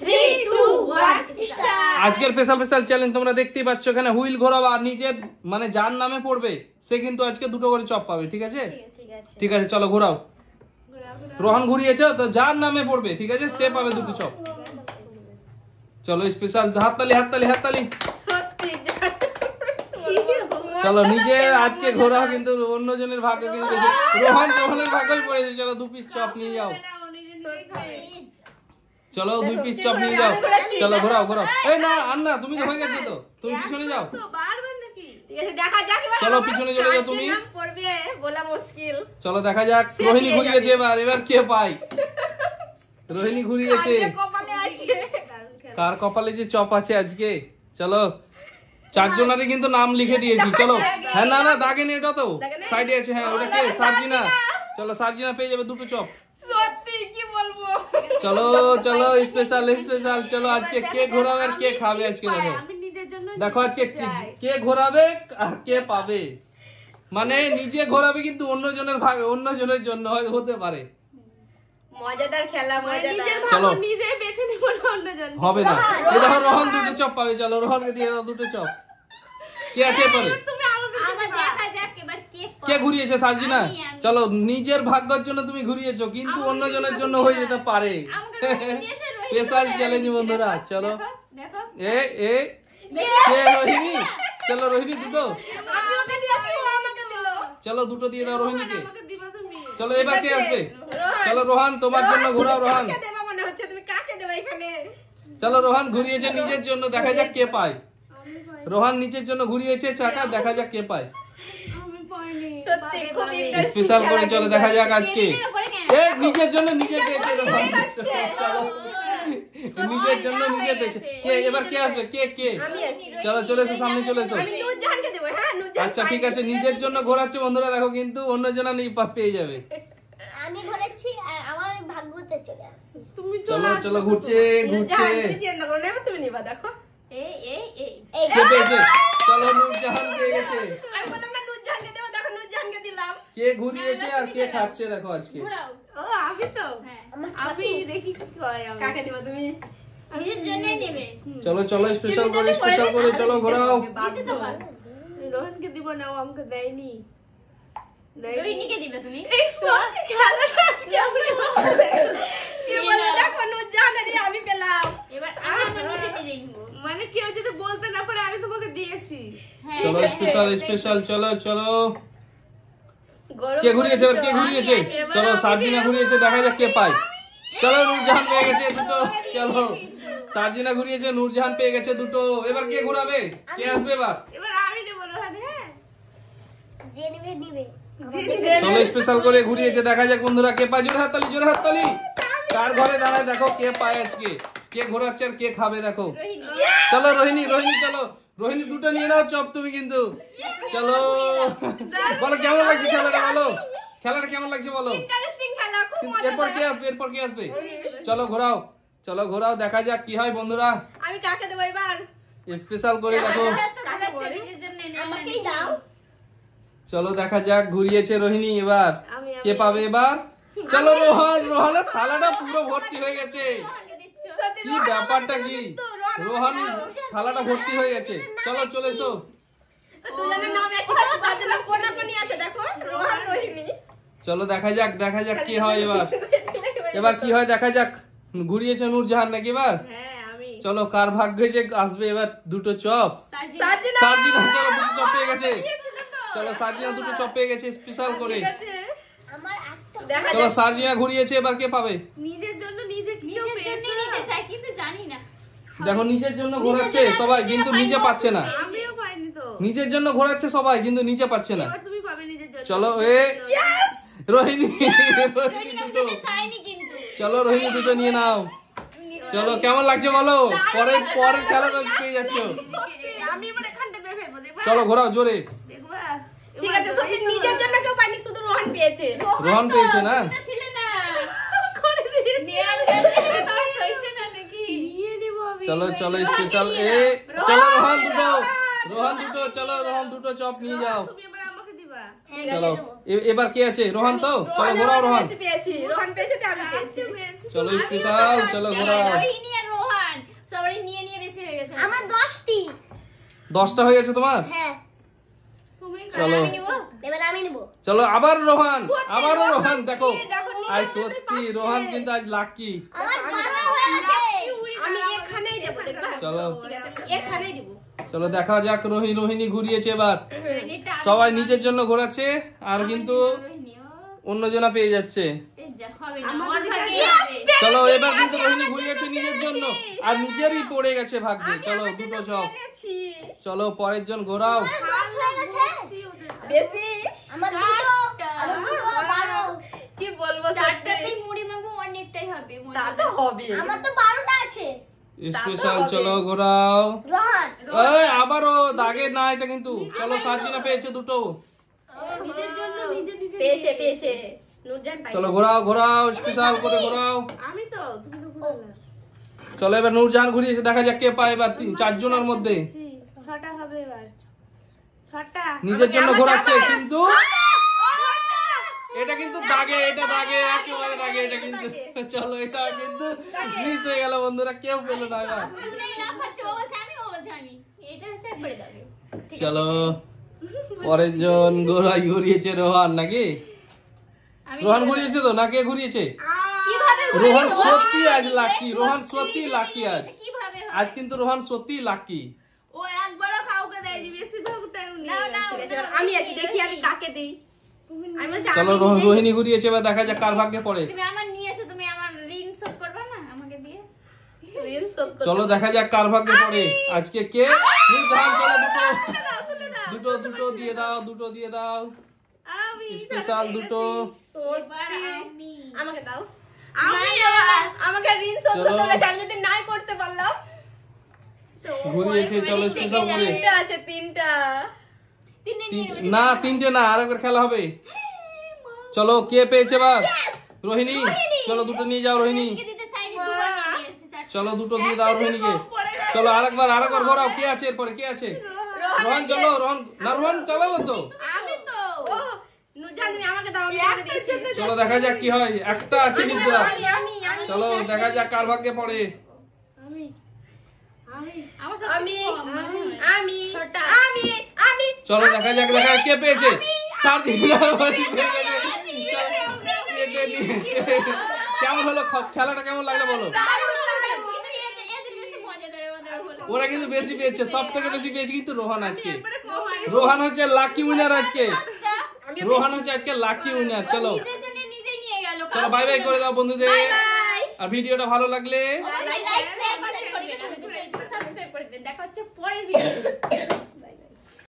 3 2 1 start. আজকের special challenge তোমরা দেখতেই পাচ্ছ, এখানে হুইল ঘোরাবো আর নিজের মানে যার নামে পড়বে সে কিন্তু আজকে দুটো করে চপ পাবে। ঠিক আছে ঠিক আছে, চলো ঘোরাও। রোহন ঘুরিয়েছো তো, যার নামে পড়বে ঠিক আছে সে পাবে দুটো চপ। চলো স্পেশাল, হাততালি হাততালি হাততালি। চলো নিজে আজকে ঘোরাও, কিন্তু অন্যজনের ভাগ্য কিন্তু বেশি। রোহনের ভাগ্যই পড়েছে। চলো 2 পিস চপ নিয়ে যাও। চলো 2 পিস চপ নিয়ে যাও। চলো ঘোরাও ঘোরাও। এই না আন্না, তুমি তো হয়ে গেছে তো, তুমি পিছনে যাও। ঠিক আছে, দেখা যাক এবার। চলো পিছনে চলে যাও তুমি। নাম পড়বে বলা মুশকিল। চলো দেখা যাক। রোহিণী ঘুরিয়েছে, এবার কে পায়? রোহিণী ঘুরিয়েছে। কপালে আছে। কার কপালে যে চপ আছে আজকে। চলো 4 জনেরই কিন্তু নাম লিখে দিয়েছি। চলো হ্যাঁ, না না দাগে নেই, এটা তো সাইডে আছে। হ্যাঁ ওটা কে? সার্জিনা। চলো সার্জিনা পেয়ে যাবে দুটো চপ। সত্যি কি বলবো। চলো চলো স্পেশাল। চলো আজকে কে ঘোরাবে আর কে খাবে আজকে। দেখো আমি নিজের জন্য দেখো আজকে কে ঘোরাবে আর কে পাবে। মানে নিজে ঘোরাবে কিন্তু অন্যজনের ভাগ, অন্যজনের জন্য হতে পারে। মজাদার খেলা, মজাদার। চলো নিজেই বেছে নেব না অন্যজন। হবে না। এই দেখো রোহন দুটো চপ পাবে। চলো রোহনকে দিয়ে দাও দুটো চপ। কে আছে পরে? তুমি আমাদের দেখা যাক এবার কে ঘুরিয়েছে? সার্জিনা। চলো নিজের ভাগ্যের জন্য তুমি ঘুরিয়েছো, কিন্তু অন্যজনের জন্য হয়ে যেতে পারে। স্পেশাল চ্যালেঞ্জ বন্ধুরা। চলো দেখো এ এ কে? রোহিণী। চলো রোহিণী দুটো। আমি ওকে দিয়েছি, ও আমাকে দিল। চলো দুটো দিয়ে দাও রোহিণীকে। আমাকে দিবা তুমি। চলো এবার কে আসবে? চলো রোহন তোমার জন্য ঘোরাও। রোহন কাকে দেবা মনে হচ্ছে? তুমি কাকে দেবা এখানে? চলো রোহন ঘুরিয়েছে নিজের জন্য, দেখা যাক কে পায়। রোহন নিজের জন্য ঘুরিয়েছে চাকা, দেখা যাক কে পায়। আমি পাইনি। সত্যি খুব ইন্টারেস্টিং। স্পেশাল করে চলো দেখা যাক আজকে। এ নিজের জন্য নিজে পেয়েছে রোহন। চলো নিজের জন্য নিজে পেয়েছে। কে এবার কে আসবে? কে কে? চলো চলে এসো, সামনে চলে এসো। আমি নূরজাহানকে দেব। হ্যাঁ নূরজাহান। আচ্ছা ঠিক আছে, নিজের জন্য ঘোরাচ্ছে বন্ধুরা। দেখো কিন্তু অন্যজনা নেই, পেয়ে যাবে। আমি ঘোরাচ্ছি আর আমার ভাগ্যতে চলে আসছে। তুমি চলো চলো ঘুরছে ঘুরছে। তুমি চিন্তা করো না, এবার তুমি নিবা। দেখো এই কে পেয়েছে? চলো নূরজাহান পেয়ে গেছে। আমি বললাম না নূরজাহানকে দেব, দেখো নূরজাহানকে দিলাম। কে ঘুরিয়েছে আর কে খাচ্ছে দেখো আজকে। ও আমি তো আমি দেখি কি কয়। আমি কাকে দেব? তুমি নিজের জন্যই নেবে। চলো চলো স্পেশাল করে চলো ঘোরাও। রোহনকে দিব না, ও আমাকে দেয়নি। রোহিণীকে দিবে তুমি। এই সত্যি খেলাটা আজকে আমি কি বলে দেখো নূরজাহানেরই আমি পেলাম। এবার আমি আমার নিজেই নিব। মানে কেউ যদি বলতে না পারে আমি তোমাকে দিয়েছি। চলো স্পেশাল চলো চলো। কে ঘুরিয়েছে? এবার কে ঘুরিয়েছে? চলো সার্জিনা ঘুরিয়েছে, দেখা যাক কে পায়। চলো নূরজাহান পেয়ে গেছে দুটো। চলো সার্জিনা ঘুরিয়েছে, নূরজাহান পেয়ে গেছে দুটো। এবার কে ঘোরাবে? কে আসবে এবার? এবার আমি নেব রোহন। হ্যাঁ যে নেবে নিবে। চলো স্পেশাল করে ঘুরিয়েছে, দেখা যাক বন্ধুরা কে পায়। জোরে হাততালি জোরে হাততালি। কার ঘরে দাঁড়ায় দেখো কে পায় আজকে, কে ঘোরাচ্ছে আর কে খাবে দেখো। চলো রোহিণী চলো। রোহিণী দুটো নিয়ে নাও চপ তুমি কিন্তু। চলো বলো কেমন লাগছে খেলাটা, বলো খেলাটা কেমন লাগছে বলো। ইন্টারেস্টিং খেলা, খুব এরপর কে আসবে? চলো ঘোরাও দেখা যাক কি হয় বন্ধুরা। আমি কাকে দেব এবার? স্পেশাল করে দেখো। কাকে বলি? নিজের জন্য আমাকেই দাও। চলো দেখা যাক ঘুরিয়েছে রোহিণী, এবার কে পাবে এবার? চলো রোহনের থালাটা পুরো ভর্তি হয়ে গেছে। সত্যি কি ব্যাপারটা কি? রোহন থালাটা ভর্তি হয়ে গেছে। চলো চলে এসো। দুজনের নাম একই আছে, তার জন্য কোনাকুনি আছে। দেখো রোহন রোহিণী। চলো দেখা যাক কি হয় এবার কি হয় দেখা যাক। ঘুরিয়েছে নূরজাহান নাকি এবার? হ্যাঁ আমি। চলো কার ভাগ্যে যে আসবে এবার দুটো চপ। সার্জিনা। সার্জিনা চলো দুটো চপ পেয়ে গেছে। চলো সার্জিনা দুটো চপ পেয়ে গেছে স্পেশাল করে। ঠিক আছে আমার একটা দেখা চলো যাক। সার্জিনা ঘুরিয়েছে, এবার কে পাবে? নিজের জন্য নিজে কেউ নিজের পেয়েছে। জন্যই নিতে চাই কিন্তু জানি না। দেখো নিজের জন্য ঘোরাচ্ছে সবাই কিন্তু নিজে পাচ্ছে না। আমিও পাইনি তো। নিজের জন্য ঘোরাচ্ছে সবাই কিন্তু নিজে পাচ্ছে না। এবার তুমি পাবে নিজের জন্য। চলো রোহিণী দুটো। চাইনি কিন্তু। চলো রোহিণী দুটো নিয়ে নাও। চলো কেমন লাগছে বলো। পরের খেলা পেয়ে যাচ্ছ। আমি এবার এখানটা দিয়ে ফেলবো। দেখবা? চলো ঘোরাও জোরে। দেখবা? ঠিক আছে, সত্যি নিজের জন্য কেউ পাইনি, শুধু রোহন পেয়েছে। রোহন পেয়েছে না? ছিল না। করে দিয়েছি। নেয়ার জন্য তোমার সইছে না নাকি? নিয়ে নেব আমি। চলো স্পেশাল রোহন দুটো চলো রোহন দুটো চপ নিয়ে যাও। তুমি এবার আমাকে দিবা। চলো এবার কে আছে? রোহন তো। চলো ঘোরাও রোহন। পেয়েছি, রোহন পেয়েছে তো আমি পেয়েছি। চলো স্পেশাল চলো ঘোরাও। রোহিণী আর রোহন সবারই নিয়ে নিয়ে বেশি হয়ে গেছে। আমার 10টি। 10টা হয়ে গেছে তোমার? হ্যাঁ। চলো আমি নিব। এবার আমি নেব। চলো আবার রোহান, আবারও রোহান দেখো দেখো, আজ সত্যি রোহান কিন্তু আজ লাকি। আমার 12 হয়ে গেছে। আমি এখানেই দেব, দেখবা? চলো ঠিক আছে, আমি এখানেই দেব। চলো দেখা যাক রোহিণী ঘুরিয়েছে এবার। সবাই নিজের জন্য ঘোরাচ্ছে আর কিন্তু অন্যজনা পেয়ে যাচ্ছে। চলো এবার কিন্তু রোহিণী ঘুরিয়েছে নিজের জন্য আর নিজেরই পড়ে গেছে ভাগ্যে। চলো দুটো চক। এনেছি। চলো পরের জন ঘোরাও। 10 হয়ে গেছে। বেশি। আমার দুটো। আমার দুটো 12। কি বলবো, চারটাতেই মুড়ি মাখবো, অনেকটাই হবে। তা তো হবে। আমার তো 12টা আছে। স্পেশাল চলো ঘোরাও। রোহান। এই আবারও দাগে না এটা কিন্তু। চলো সাজিনা পেয়েছে দুটো। নিজের জন্য নিজে নিজে পেয়েছে নুরজান পাই। চলো ঘোরাও ঘোরাও স্পেশাল করে ঘোরাও। আমি তো তুমি তো ঘুরালে। চলো এবার নূরজাহান ঘুরিয়েছে দেখা যাক কে পায় এবার। 4 জনের মধ্যে 6টা হবে এবার। 6টা। নিজের জন্য ঘোরাচ্ছে কিন্তু এটা কিন্তু দাগে, এটা দাগে একেবারে দাগে এটা কিন্তু। চলো এটা কিন্তু মিস হয়ে গেল বন্ধুরা, কেউ পেলো না এবার। দুটোই লাফাচ্ছে, ও বলছে আমি, ও বলছে আমি। এটা হচ্ছে একবারে দাগে। চলো পরের জন ঘুরিয়েছে রোহান নাকি? রোহান ঘুরিয়েছে তো না কে ঘুরিয়েছে? কিভাবে রোহান সত্যি আজ লাকি। রোহান সত্যি লাকি আজ। কিভাবে আজ কিন্তু রোহান সত্যি লাকি। ও একবারও কাউকে দেয়নি, বেশিরভাগটাই ও নিয়ে গেছে। ঠিক আছে, এবার আমি আছি, দেখি আমি কাকে দেই। আমি বলছি চলো রোহিণী ঘুরিয়েছে এবার দেখা যাক কার ভাগ্যে পড়ে। তুমি আমার নিয়েছো, তুমি আমার ঋণ শোধ করবে না আমাকে দিয়ে? ঋণ শোধ করতে চলো দেখা যাক কার ভাগ্যে পড়ে আজকে কে। নূরজাহান চলো দুটো দুটো দিয়ে দাও, দুটো দিয়ে দাও আমি স্পেশাল দুটো। সত্যি আমি আমাকে দাও। আমাকে ঋণ শোধ চলো। করতে বলেছে, আমি যদি নাই করতে পারলাম। ঘুরিয়েছে চলো স্পেশাল করে। তিনটা আছে, তিনটা। তিনটে নিয়ে নেবে। না তিনটে না, আরেকবার খেলা হবে। চলো কে পেয়েছে এবার? রোহিণী। চলো দুটো নিয়ে যাও রোহিণী। কে দিতে চাইনি, দুবার নিয়ে নিয়েছে। চারটে। চলো দুটো দিয়ে দাও রোহিণীকে। চলো আরেকবার ঘোরাও। কে আছে এরপরে কে আছে? রোহান চলো রোহান। না রোহান চালালো তো। আমি তো ও নুরজান, তুমি আমাকে দাও, আমি তোমাকে দিয়েছি। চলো দেখা যাক কি হয়। একটা আছে কিন্তু আর। আমি চলো দেখা যাক কার ভাগ্যে পড়ে। আমার সাথে আমি আমি আমি ছোটা। আমি আমি চলো দেখা যাক কে পেয়েছে। সাজিনা পেয়ে গেছে। কেমন হলো খেলাটা, কেমন লাগলো বলো? এদের বেশি মজাদার আমাদের হলো। ওরা কিন্তু বেশি পেয়েছে, সব থেকে বেশি পেয়েছে কিন্তু রোহান আজকে। রোহান হচ্ছে লাকি উইনার আজকে। রোহান হচ্ছে আজকে লাকি উইনার। চলো নিজের জন্য নিজেই নিয়ে গেল। চলো বাই বাই করে দাও বন্ধুদের। বাই। আর ভিডিওটা ভালো লাগলে